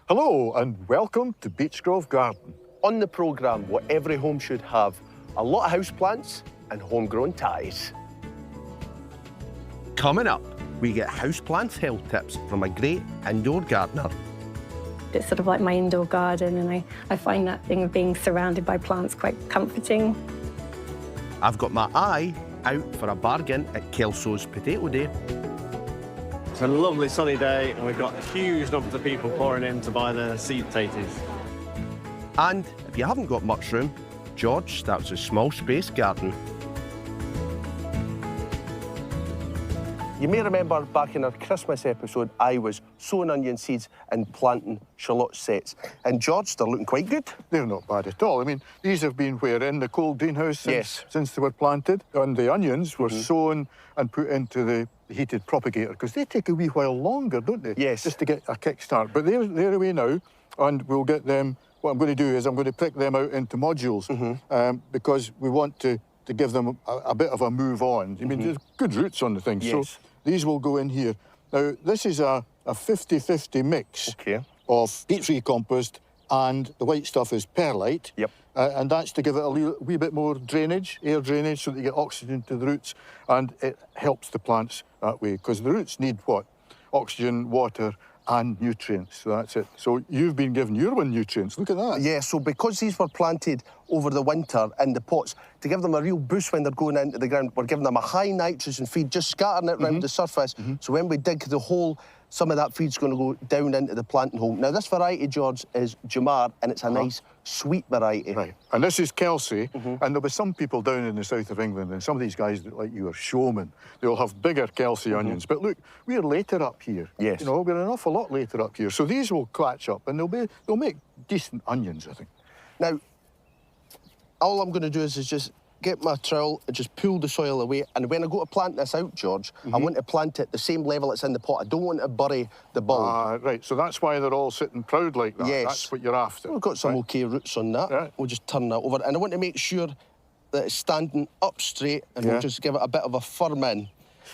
Hello and welcome to Beechgrove Garden. On the programme, what every home should have, a lot of houseplants and homegrown ties. Coming up, we get houseplants health tips from a great indoor gardener. It's sort of like my indoor garden, and I find that thing of being surrounded by plants quite comforting. I've got my eye out for a bargain at Kelso's Potato Day. It's a lovely sunny day and we've got huge numbers of people pouring in to buy the seed potatoes. And if you haven't got much room, George starts a small space garden. You may remember back in our Christmas episode, I was sowing onion seeds and planting shallot sets. And George, they're looking quite good. They're not bad at all. I mean, these have been where? In the cold greenhouse since they were planted. And the onions were sown and put into the heated propagator, because they take a wee while longer, don't they? Yes. Just to get a kickstart. But they're away now, and we'll get them. What I'm going to do is I'm going to prick them out into modules, because we want to give them a bit of a move on. I mean, there's good roots on the thing. Yes. So these will go in here. Now, this is a 50-50 mix of peat-free compost, and the white stuff is perlite. Yep. And that's to give it a wee bit more drainage, air drainage, so that you get oxygen to the roots, and it helps the plants that way, because the roots need what? Oxygen, water, and nutrients. So that's it. So you've been given your own nutrients. Look at that. Yeah, so because these were planted over the winter in the pots, to give them a real boost when they're going into the ground, we're giving them a high nitrogen feed, just scattering it around the surface. So when we dig the hole, some of that feed's going to go down into the planting hole. Now, this variety, George, is Jamar, and it's a nice, sweet variety. Right. And this is Kelsey, and there'll be some people down in the south of England, and some of these guys that like you are showmen. They'll have bigger Kelsey onions. But look, we're later up here. Yes. You know, we're an awful lot later up here. So these will catch up, and they'll make decent onions, I think. Now, all I'm going to do is just get my trowel and just pull the soil away. And when I go to plant this out, George, I want to plant it the same level it's in the pot. I don't want to bury the bulb. Right, so that's why they're all sitting proud like that. Yes. That's what you're after. We've got some okay roots on that. Yeah. We'll just turn that over. And I want to make sure that it's standing up straight, and we'll just give it a bit of a firm in.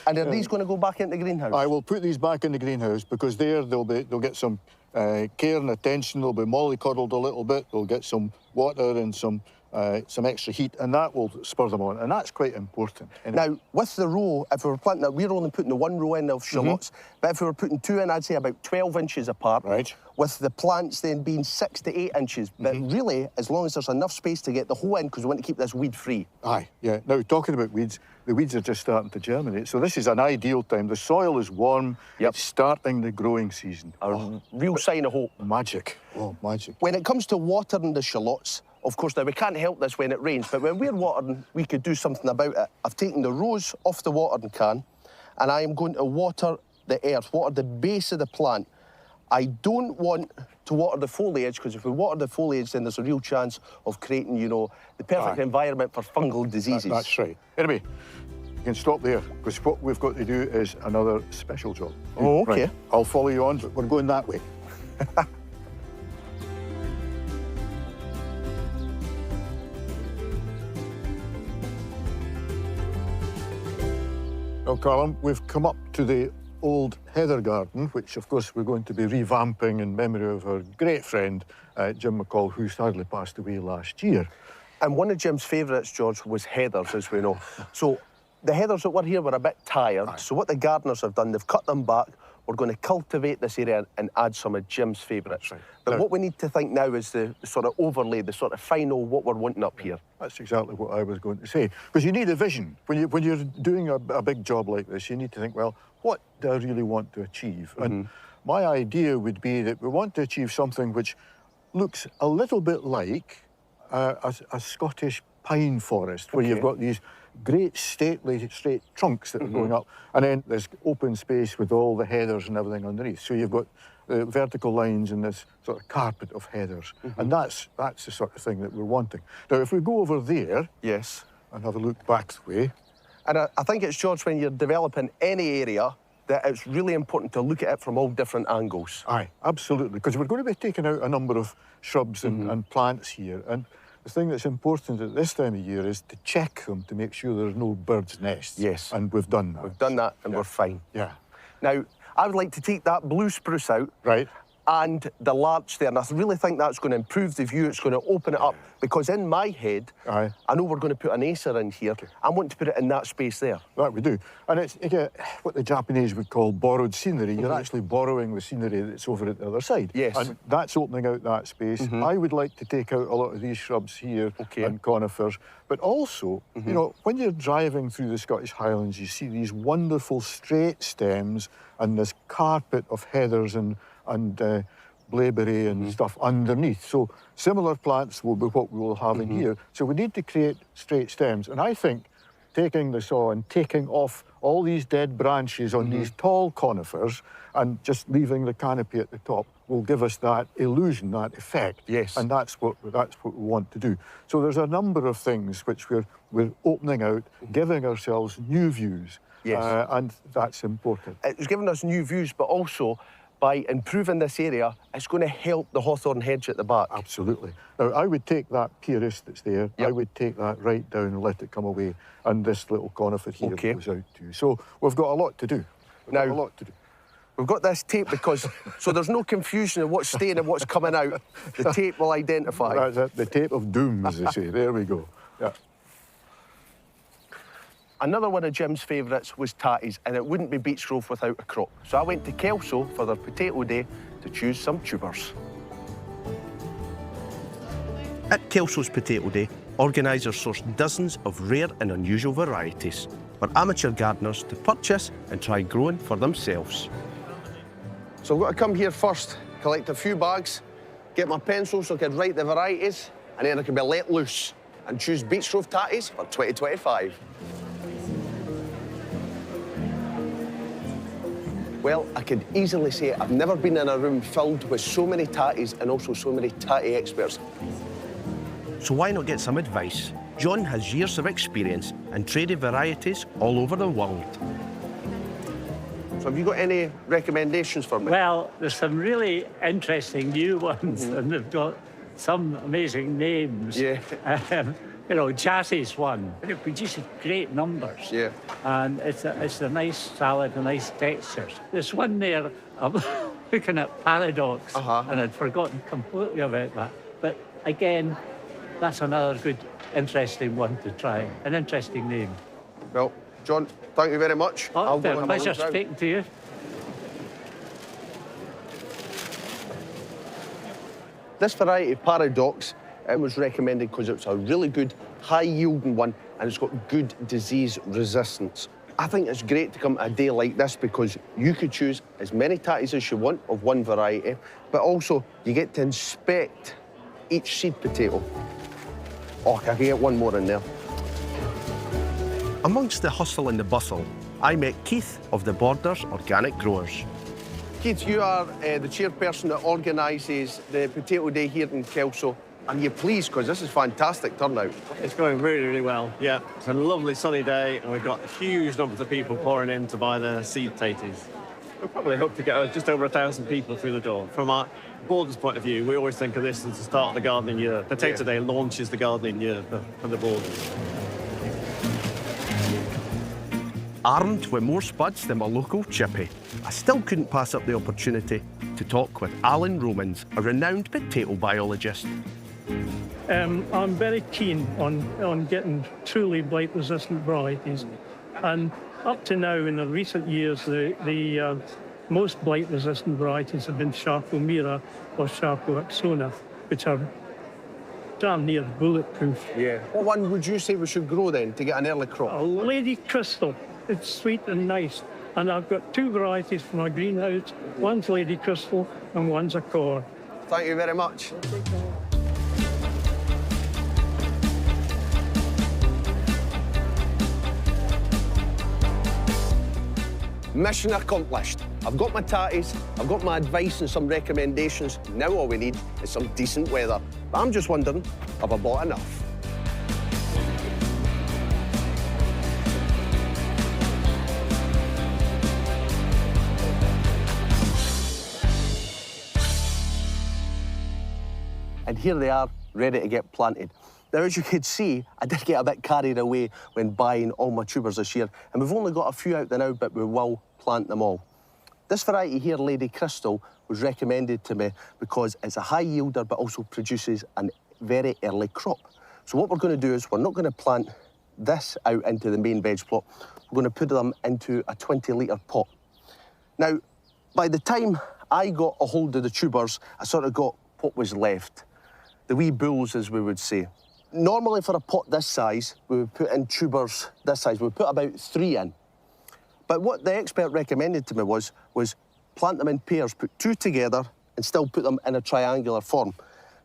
And are these going to go back into the greenhouse? I will put these back in the greenhouse, because they'll get some care and attention. They'll be mollycoddled a little bit. They'll get some water and some extra heat, and that will spur them on, and that's quite important. Now, with the row, if we were planting that, we're only putting the one row in of shallots, but if we were putting two in, I'd say about 12 inches apart. Right. With the plants then being 6 to 8 inches. But really, as long as there's enough space to get the whole in, because we want to keep this weed-free. Aye, yeah. Now, talking about weeds, the weeds are just starting to germinate, so this is an ideal time. The soil is warm. It's starting the growing season. A real sign of hope. Magic. Oh, magic. When it comes to watering the shallots, of course, now we can't help this when it rains, but when we're watering, we could do something about it. I've taken the rows off the watering can, and I am going to water the earth, water the base of the plant. I don't want to water the foliage, because if we water the foliage, then there's a real chance of creating, you know, the perfect environment for fungal diseases. That's right. Anyway, you can stop there, because what we've got to do is another special job. Oh, okay. Right. I'll follow you on, but we're going that way. Well, Callum, we've come up to the old heather garden, which, of course, we're going to be revamping in memory of our great friend, Jim McCall, who sadly passed away last year. And one of Jim's favourites, George, was heathers, as we know. So the heathers that were here were a bit tired. So what the gardeners have done, they've cut them back. We're going to cultivate this area and add some of Jim's favourites. Right. But Now, what we need to think now is the sort of overlay, the sort of final what we're wanting up here. That's exactly what I was going to say. Because you need a vision. When you're doing a big job like this, you need to think, well, what do I really want to achieve? And my idea would be that we want to achieve something which looks a little bit like a Scottish pine forest, where you've got these great stately straight trunks that are going up, and then there's open space with all the heathers and everything underneath. So you've got the vertical lines and this sort of carpet of heathers, and that's the sort of thing that we're wanting. Now, if we go over there, and have a look back the way, and I think it's, George, when you're developing any area, that it's really important to look at it from all different angles. Aye, absolutely, because we're going to be taking out a number of shrubs and plants here, and the thing that's important at this time of year is to check them to make sure there's no birds' nests. Yes. And we've done that. We've done that, and we're fine. Yeah. Now, I would like to take that blue spruce out. Right. and the larch there. And I really think that's going to improve the view. It's going to open it up. Because in my head, Aye. I know we're going to put an acer in here. I want to put it in that space there. That we do. And it's again, what the Japanese would call borrowed scenery. You're actually borrowing the scenery that's over at the other side. Yes. And that's opening out that space. I would like to take out a lot of these shrubs here and conifers. But also, you know, when you're driving through the Scottish Highlands, you see these wonderful straight stems and this carpet of heathers and blaeberry and stuff underneath. So similar plants will be what we will have in here. So we need to create straight stems. And I think taking the saw and taking off all these dead branches on these tall conifers and just leaving the canopy at the top will give us that illusion, that effect. Yes. And that's what we want to do. So there's a number of things which we're opening out, giving ourselves new views. Yes. And that's important. It's giving us new views, but also by improving this area, it's going to help the hawthorn hedge at the back. Absolutely. Now, I would take that pieris that's there, I would take that right down and let it come away, and this little conifer here goes out too. So we've got a lot to do. Now, a lot to do. We've got this tape because, so there's no confusion of what's staying and what's coming out. The tape will identify. That's it, the tape of doom, as they say. There we go. Yeah. Another one of Jim's favourites was tatties, and it wouldn't be Beechgrove without a crop. So I went to Kelso for their potato day to choose some tubers. At Kelso's Potato Day, organisers sourced dozens of rare and unusual varieties for amateur gardeners to purchase and try growing for themselves. So I've got to come here first, collect a few bags, get my pencil so I can write the varieties, and then I can be let loose and choose Beechgrove tatties for 2025. Well, I could easily say I've never been in a room filled with so many tatties and also so many tatty experts. So why not get some advice? John has years of experience and traded varieties all over the world. So have you got any recommendations for me? Well, there's some really interesting new ones, and they've got some amazing names. Yeah. You know, Jazzy's one. It produces great numbers. Yeah. And it's a nice salad, a nice texture. There's one there, I'm looking at Paradox, and I'd forgotten completely about that. But again, that's another good, interesting one to try. An interesting name. Well, John, thank you very much. Oh, it's been a pleasure speaking to you. This variety, Paradox, it was recommended because it's a really good, high-yielding one, and it's got good disease resistance. I think it's great to come a day like this because you could choose as many tatties as you want of one variety, but also you get to inspect each seed potato. Oh, I can get one more in there. Amongst the hustle and the bustle, I met Keith of the Borders Organic Growers. Keith, you are the chairperson that organises the Potato Day here in Kelso. Are you pleased? Because this is fantastic turnout. It's going really, really well. Yeah, it's a lovely sunny day, and we've got huge numbers of people pouring in to buy the seed taties. We probably hope to get just over 1,000 people through the door. From our Borders point of view, we always think of this as the start of the gardening year. Potato Day launches the gardening year for the Borders. Armed with more spuds than my local chippy, I still couldn't pass up the opportunity to talk with Alan Romans, a renowned potato biologist. I'm very keen on getting truly blight-resistant varieties, and up to now, in the recent years, the most blight-resistant varieties have been Charco Mira or Charco Axona, which are damn near bulletproof. Yeah. What one would you say we should grow then to get an early crop? A Lady Crystal. It's sweet and nice, and I've got two varieties for my greenhouse. One's Lady Crystal and one's Accord. Thank you very much. Mission accomplished. I've got my tatties, I've got my advice and some recommendations. Now all we need is some decent weather. But I'm just wondering, have I bought enough? And here they are, ready to get planted. Now, as you could see, I did get a bit carried away when buying all my tubers this year, and we've only got a few out there now, but we will plant them all. This variety here, Lady Crystal, was recommended to me because it's a high yielder but also produces a very early crop. So what we're going to do is we're not going to plant this out into the main veg plot. We're going to put them into a 20-litre pot. Now, by the time I got a hold of the tubers, I sort of got what was left. The wee bulls, as we would say. Normally for a pot this size, we would put in tubers this size. We would put about 3 in. But what the expert recommended to me was plant them in pairs, put 2 together and still put them in a triangular form.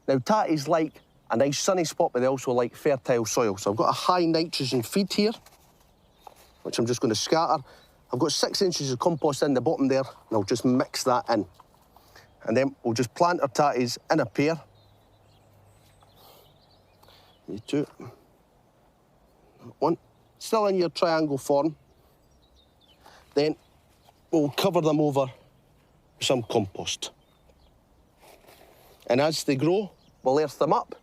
Now, tatties like a nice sunny spot, but they also like fertile soil. So I've got a high nitrogen feed here, which I'm just going to scatter. I've got 6 inches of compost in the bottom there, and I'll just mix that in. And then we'll just plant our tatties in a pair. You 2. 1. Still in your triangle form. Then we'll cover them over with some compost. And as they grow, we'll earth them up.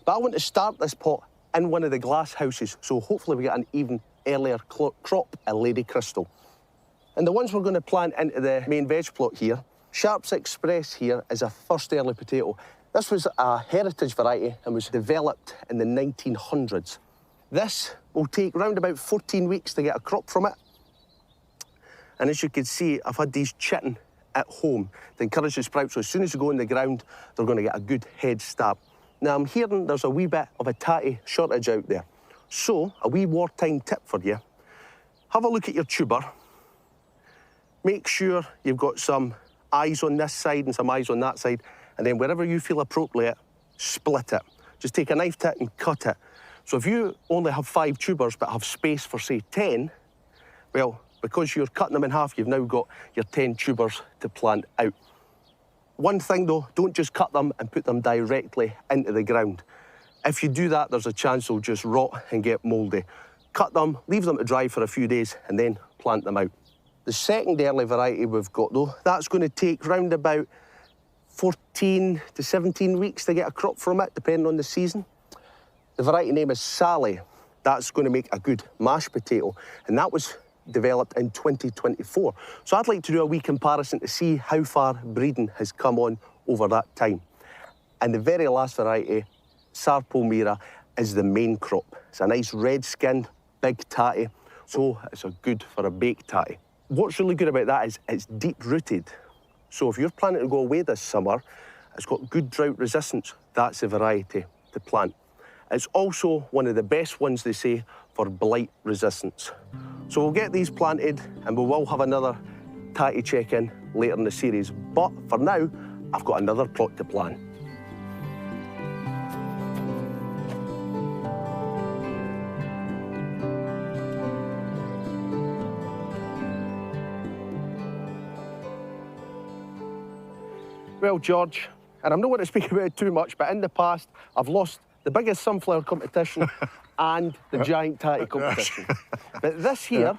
But I want to start this pot in one of the glass houses, so hopefully we get an even earlier crop of Lady Crystal. And the ones we're going to plant into the main veg plot here, Sharps Express here is a first early potato. This was a heritage variety and was developed in the 1900s. This will take round about 14 weeks to get a crop from it. And as you can see, I've had these chitting at home to encourage the sprouts. So as soon as you go in the ground, they're going to get a good head start. Now, I'm hearing there's a wee bit of a tatty shortage out there. So, a wee wartime tip for you. Have a look at your tuber. Make sure you've got some eyes on this side and some eyes on that side. And then wherever you feel appropriate, split it. Just take a knife tip and cut it. So if you only have 5 tubers but have space for, say, 10, well, because you're cutting them in half, you've now got your 10 tubers to plant out. One thing, though, don't just cut them and put them directly into the ground. If you do that, there's a chance they'll just rot and get mouldy. Cut them, leave them to dry for a few days, and then plant them out. The second early variety we've got, though, that's going to take round about 14 to 17 weeks to get a crop from it, depending on the season. The variety name is Sally. That's going to make a good mashed potato, and that was developed in 2024. So I'd like to do a wee comparison to see how far breeding has come on over that time. And the very last variety, Sarpomira, is the main crop. It's a nice red-skinned, big tatty, so it's a good for a baked tatty. What's really good about that is it's deep-rooted. So if you're planning to go away this summer, it's got good drought resistance. That's the variety to plant. It's also one of the best ones, they say, for blight resistance. So we'll get these planted and we will have another tatty check-in later in the series. But for now, I've got another plot to plan. Well, George, and I'm not going to speak about it too much, but in the past, I've lost the biggest sunflower competition and the giant tatty competition. But this here,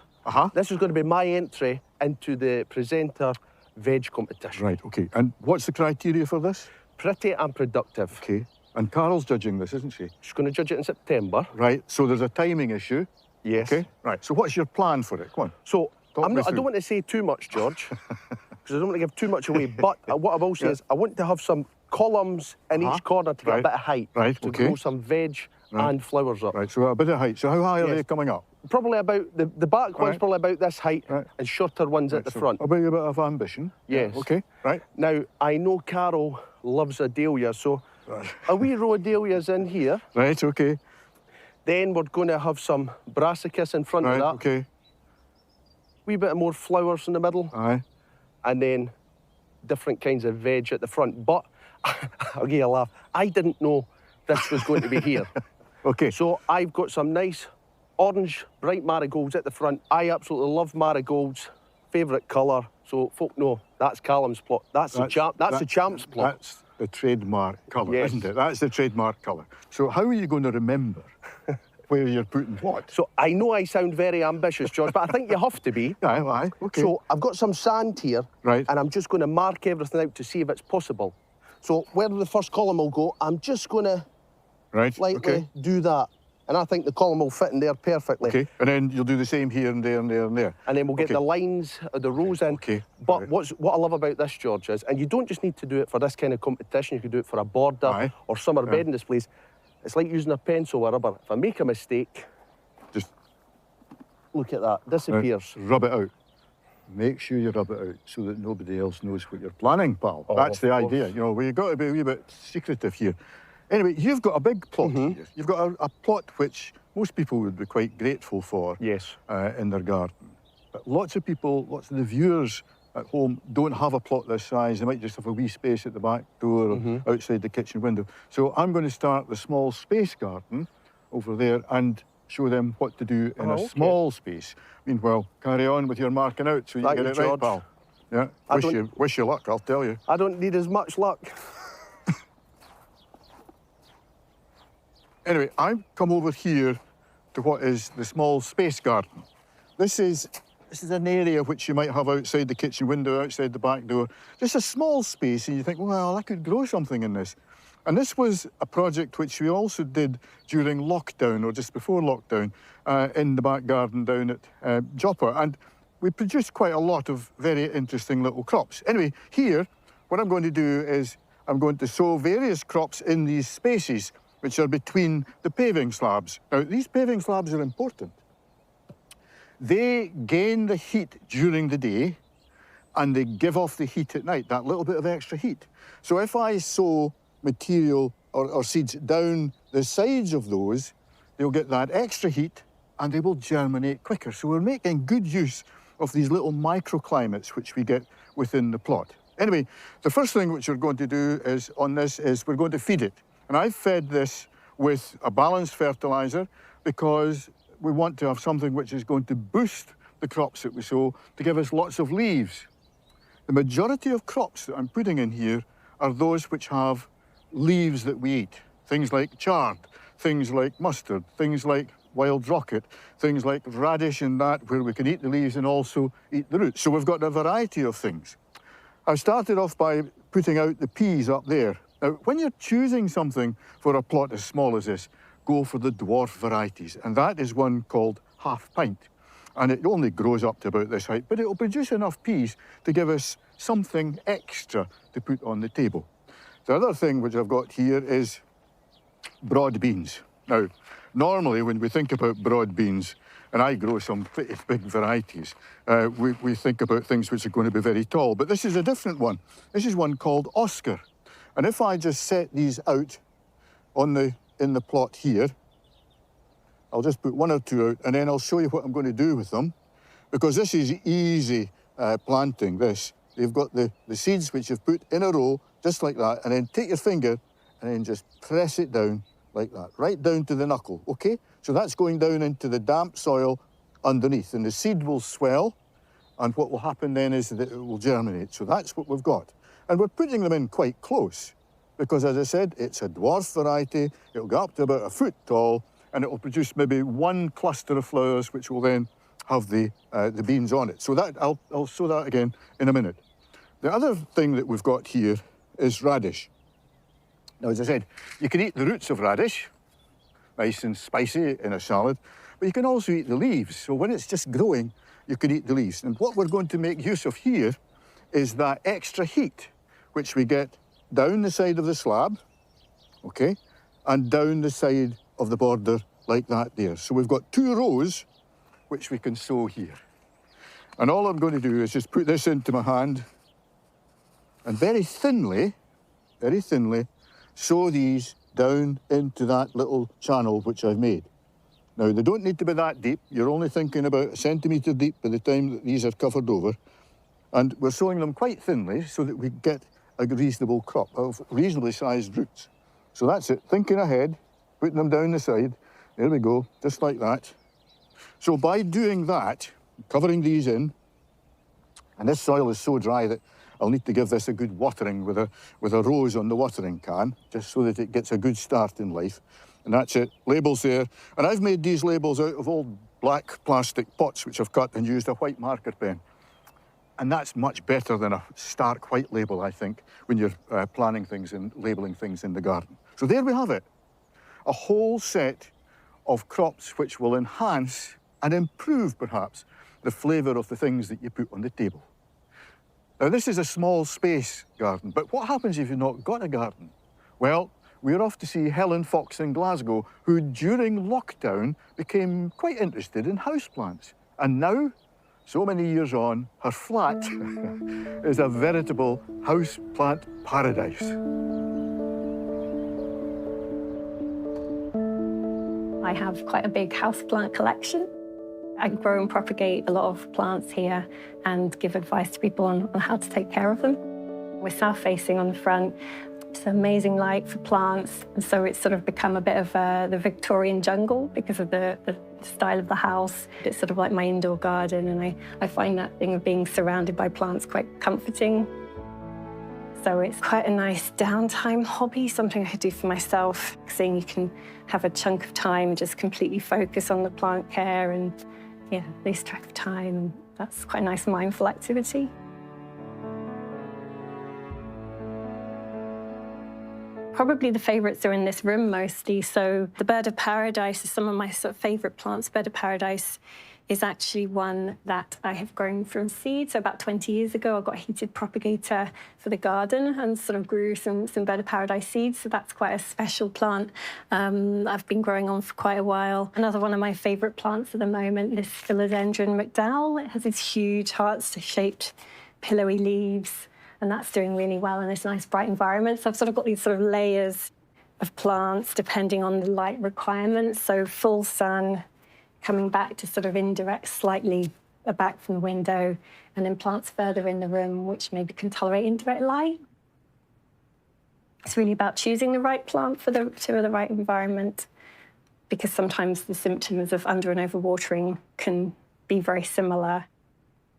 this is going to be my entry into the presenter veg competition. Right, OK. And what's the criteria for this? Pretty and productive. OK. And Carol's judging this, isn't she? She's going to judge it in September. Right, so there's a timing issue. Yes. OK, right. So what's your plan for it? Come on. So I don't want to say too much, George, because I don't want to give too much away. But what I will say is I want to have some columns in each corner to get a bit of height. Right, to OK. grow some veg and flowers up. Right, so a bit of height. So how high are they coming up? Probably about, the back one's probably about this height and shorter ones at the front. A bit of ambition. Yes. Yeah, OK, right. Now, I know Carol loves a dahlia, so a wee row of dahlias in here. Right, OK. Then we're going to have some brassicas in front of that. OK. Wee bit more flowers in the middle. Aye. And then different kinds of veg at the front. But I'll give you a laugh. I didn't know this was going to be here. OK. So I've got some nice orange, bright marigolds at the front. I absolutely love marigolds. Favourite colour. So folk know that's Callum's plot. That's the champ's plot. That's the trademark colour, Yes. isn't it? That's the trademark colour. So how are you going to remember where you're putting what? So I know I sound very ambitious, George, but I think you have to be. Aye, OK. So I've got some sand here. Right. And I'm just going to mark everything out to see if it's possible. So where the first column will go, I'm just going to lightly do that. And I think the column will fit in there perfectly. Okay, and then you'll do the same here and there and there and there. And then we'll get Okay. the lines, the rows in. Okay. But Right. what I love about this, George, is, and you don't just need to do it for this kind of competition, you could do it for a border Aye. or summer Yeah. bedding displays. It's like using a pencil or rubber. If I make a mistake, Just look at that, disappears. rub it out. Make sure you rub it out so that nobody else knows what you're planning, pal. Oh, That's the of course. idea. You know, you've got to be a wee bit secretive here. Anyway, you've got a big plot here. You've got a plot which most people would be quite grateful for Yes. in their garden. But lots of people, lots of the viewers at home don't have a plot this size. They might just have a wee space at the back door or outside the kitchen window. So I'm going to start the small space garden over there and show them what to do in a okay. small space. Meanwhile, carry on with your marking out so you Thank get you, it right, George. pal. Yeah, I wish you luck, I'll tell you. I don't need as much luck. Anyway, I've come over here to what is the small space garden. This is an area which you might have outside the kitchen window, outside the back door. Just a small space, and you think, well, I could grow something in this. And this was a project which we also did during lockdown, or just before lockdown, in the back garden down at Joppa. And we produced quite a lot of very interesting little crops. Anyway, here, what I'm going to do is I'm going to sow various crops in these spaces which are between the paving slabs. Now, these paving slabs are important. They gain the heat during the day and they give off the heat at night, that little bit of extra heat. So if I sow material or seeds down the sides of those, they'll get that extra heat and they will germinate quicker. So we're making good use of these little microclimates which we get within the plot. Anyway, the first thing which we're going to do is we're going to feed it. And I've fed this with a balanced fertiliser because we want to have something which is going to boost the crops that we sow to give us lots of leaves. The majority of crops that I'm putting in here are those which have leaves that we eat. Things like chard, things like mustard, things like wild rocket, things like radish and that, where we can eat the leaves and also eat the roots. So we've got a variety of things. I started off by putting out the peas up there. Now, when you're choosing something for a plot as small as this, go for the dwarf varieties, and that is one called half pint. And it only grows up to about this height, but it'll produce enough peas to give us something extra to put on the table. The other thing which I've got here is broad beans. Now, normally when we think about broad beans, and I grow some pretty big varieties, we think about things which are going to be very tall, but this is a different one. This is one called Oscar. And if I just set these out in the plot here, I'll just put one or two out, and then I'll show you what I'm going to do with them, because this is easy planting, this. You've got the seeds which you've put in a row, just like that, and then take your finger and then just press it down like that, right down to the knuckle, okay? So that's going down into the damp soil underneath, and the seed will swell, and what will happen then is that it will germinate. So that's what we've got. And we're putting them in quite close, because as I said, it's a dwarf variety, it'll go up to about 1 foot tall, and it will produce maybe one cluster of flowers, which will then have the beans on it. So that I'll show that again in a minute. The other thing that we've got here is radish. Now, as I said, you can eat the roots of radish, nice and spicy in a salad, but you can also eat the leaves. So when it's just growing, you can eat the leaves. And what we're going to make use of here is that extra heat, which we get down the side of the slab, okay, and down the side of the border like that there. So we've got 2 rows which we can sow here. And all I'm going to do is just put this into my hand and very thinly, sow these down into that little channel which I've made. Now, they don't need to be that deep. You're only thinking about 1 centimetre deep by the time that these are covered over. And we're sowing them quite thinly so that we get a reasonable crop of reasonably sized roots. So that's it, thinking ahead, putting them down the side. There we go, just like that. So by doing that, covering these in, and this soil is so dry that I'll need to give this a good watering with a rose on the watering can, just so that it gets a good start in life. And that's it, labels there. And I've made these labels out of old black plastic pots which I've cut and used a white marker pen. And that's much better than a stark white label, I think, when you're planning things and labelling things in the garden. So there we have it, a whole set of crops which will enhance and improve, perhaps, the flavour of the things that you put on the table. Now, this is a small space garden, but what happens if you've not got a garden? Well, we're off to see Helen Fox in Glasgow, who during lockdown became quite interested in houseplants. And now, so many years on, her flat is a veritable houseplant paradise. I have quite a big houseplant collection. I grow and propagate a lot of plants here and give advice to people on how to take care of them. We're south-facing on the front. It's amazing light for plants, and so it's sort of become a bit of the Victorian jungle because of the style of the house. It's sort of like my indoor garden, and I find that thing of being surrounded by plants quite comforting. So it's quite a nice downtime hobby, something I could do for myself, seeing you can have a chunk of time, just completely focus on the plant care and, yeah, lose track of time. That's quite a nice mindful activity. Probably the favourites are in this room mostly. So the bird of paradise is some of my sort of favourite plants. Bird of paradise is actually one that I have grown from seed. So about 20 years ago, I got a heated propagator for the garden and sort of grew some bird of paradise seeds. So that's quite a special plant I've been growing on for quite a while. Another one of my favourite plants at the moment is Philodendron McDowell. It has these huge heart-shaped pillowy leaves, and that's doing really well in this nice bright environment. So I've sort of got these sort of layers of plants depending on the light requirements. So full sun, coming back to sort of indirect, slightly back from the window, and then plants further in the room, which maybe can tolerate indirect light. It's really about choosing the right plant for the right environment, because sometimes the symptoms of under and overwatering can be very similar.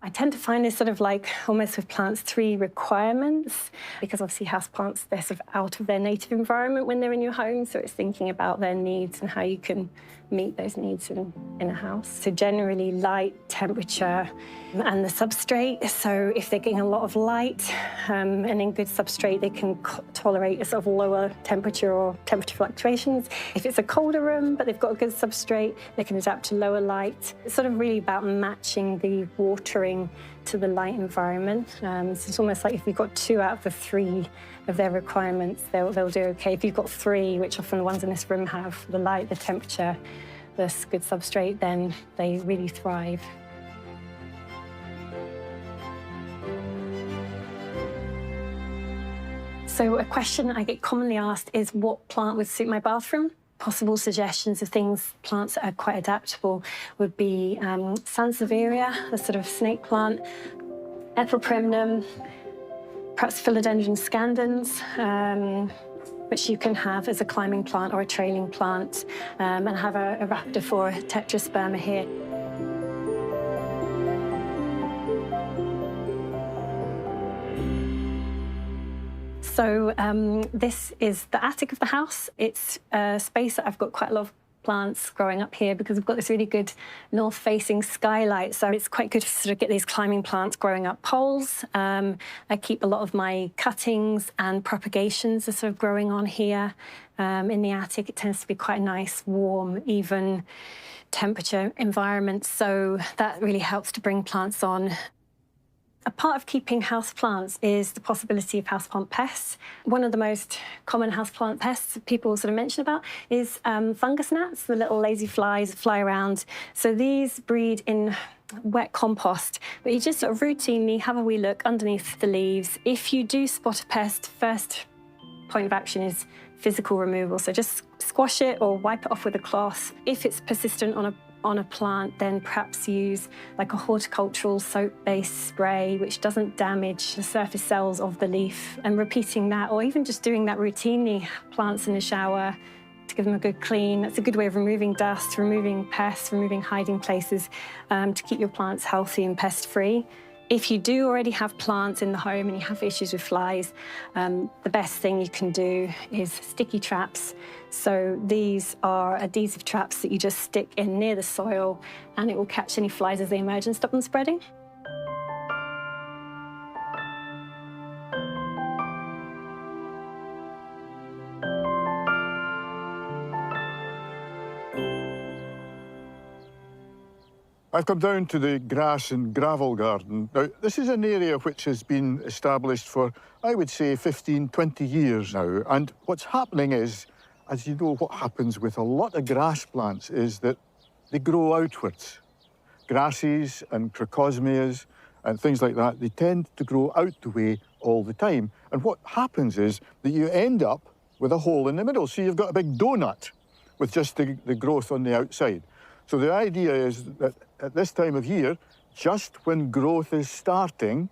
I tend to find this sort of like almost with plants 3 requirements, because obviously houseplants, they're sort of out of their native environment when they're in your home, so it's thinking about their needs and how you can meet those needs in a house. So generally light, temperature, and the substrate. So if they're getting a lot of light and in good substrate, they can tolerate a sort of lower temperature or temperature fluctuations. If it's a colder room, but they've got a good substrate, they can adapt to lower light. It's sort of really about matching the watering to the light environment. So it's almost like if you've got 2 out of the 3 of their requirements, they'll do okay. If you've got 3, which often the ones in this room have, the light, the temperature, the good substrate, then they really thrive. So a question I get commonly asked is what plant would suit my bathroom? Possible suggestions of things, plants that are quite adaptable, would be Sansevieria, a sort of snake plant, Epiprimnum, perhaps Philodendron scandens, which you can have as a climbing plant or a trailing plant, and have a Rhaptophora tetrasperma here. So this is the attic of the house. It's a space that I've got quite a lot of plants growing up here because we've got this really good north-facing skylight. So it's quite good to sort of get these climbing plants growing up poles. I keep a lot of my cuttings and propagations are sort of growing on here. In the attic, it tends to be quite a nice, warm, even temperature environment. So that really helps to bring plants on. A part of keeping houseplants is the possibility of houseplant pests. One of the most common houseplant pests people sort of mention about is fungus gnats, the little lazy flies that fly around. So these breed in wet compost, but you just sort of routinely have a wee look underneath the leaves. If you do spot a pest, first point of action is physical removal. So just squash it or wipe it off with a cloth. If it's persistent on a plant, then perhaps use like a horticultural soap-based spray which doesn't damage the surface cells of the leaf, and repeating that, or even just doing that routinely, plants in the shower, to give them a good clean. That's a good way of removing dust, removing pests, removing hiding places, to keep your plants healthy and pest-free. If you do already have plants in the home and you have issues with flies, the best thing you can do is sticky traps. So these are adhesive traps that you just stick in near the soil, and it will catch any flies as they emerge and stop them spreading. I've come down to the grass and gravel garden. Now, this is an area which has been established for, I would say, 15, 20 years now. And what's happening is, as you know, what happens with a lot of grass plants is that they grow outwards. Grasses and crocosmias and things like that, they tend to grow out the way all the time. And what happens is that you end up with a hole in the middle. So you've got a big donut with just the growth on the outside. So the idea is that at this time of year, just when growth is starting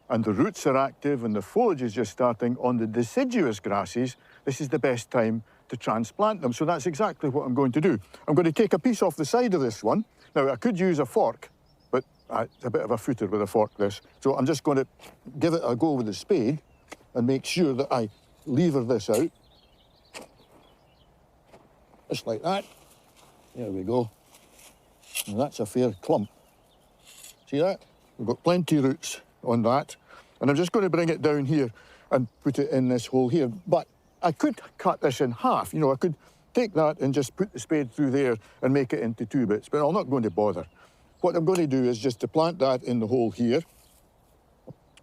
and the roots are active and the foliage is just starting on the deciduous grasses, this is the best time to transplant them. So that's exactly what I'm going to do. I'm going to take a piece off the side of this one. Now, I could use a fork, but it's a bit of a footer with a fork, this. So I'm just going to give it a go with the spade and make sure that I lever this out. Just like that. There we go. And that's a fair clump. See that? We've got plenty of roots on that. And I'm just going to bring it down here and put it in this hole here. But I could cut this in half. You know, I could take that and just put the spade through there and make it into 2 bits, but I'm not going to bother. What I'm going to do is just to plant that in the hole here.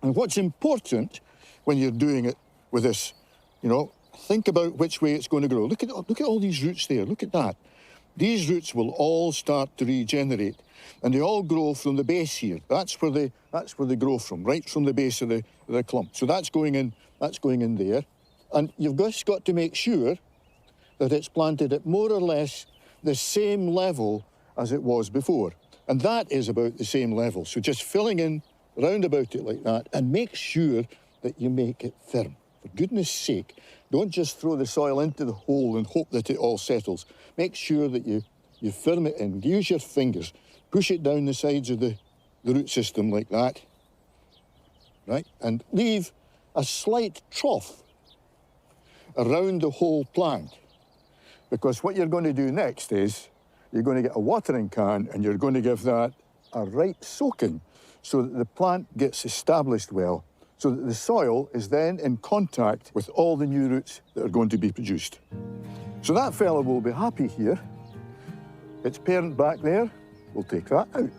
And what's important when you're doing it with this, you know, think about which way it's going to grow. Look at all these roots there. Look at that. These roots will all start to regenerate, and they all grow from the base here. That's where they grow from, right from the base of the clump. So that's going in there. And you've just got to make sure that it's planted at more or less the same level as it was before. And that is about the same level. So just filling in round about it like that, and make sure that you make it firm. For goodness sake, don't just throw the soil into the hole and hope that it all settles. Make sure that you firm it in. Use your fingers. Push it down the sides of the root system like that. Right? And leave a slight trough around the whole plant. Because what you're going to do next is you're going to get a watering can and you're going to give that a right soaking so that the plant gets established well, so that the soil is then in contact with all the new roots that are going to be produced. So that fella will be happy here. Its parent back there, we'll take that out.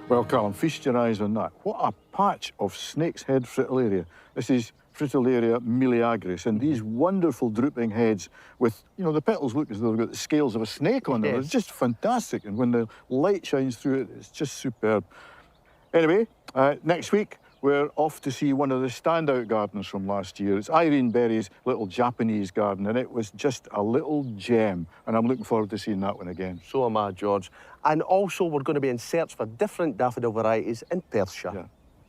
Well, Callum, feast your eyes on that. What a patch of snake's head fritillaria. This is Fritillaria miliagris, and these wonderful drooping heads with, you know, the petals look as though they've got the scales of a snake on them. Yes. It's just fantastic, and when the light shines through it, it's just superb. Anyway, next week, we're off to see one of the standout gardens from last year. It's Irene Berry's little Japanese garden, and it was just a little gem, and I'm looking forward to seeing that one again. So am I, George. And also, we're going to be in search for different daffodil varieties in Perthshire. Yeah.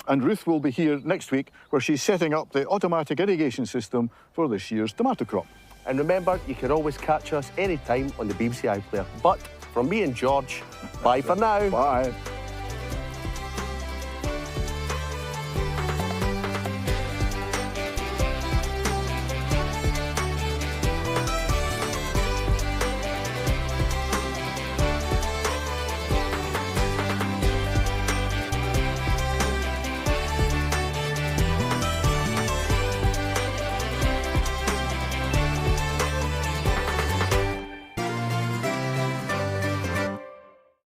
And Ruth will be here next week, where she's setting up the automatic irrigation system for this year's tomato crop. And remember, you can always catch us anytime on the BBC iPlayer. But from me and George, bye for now. Bye.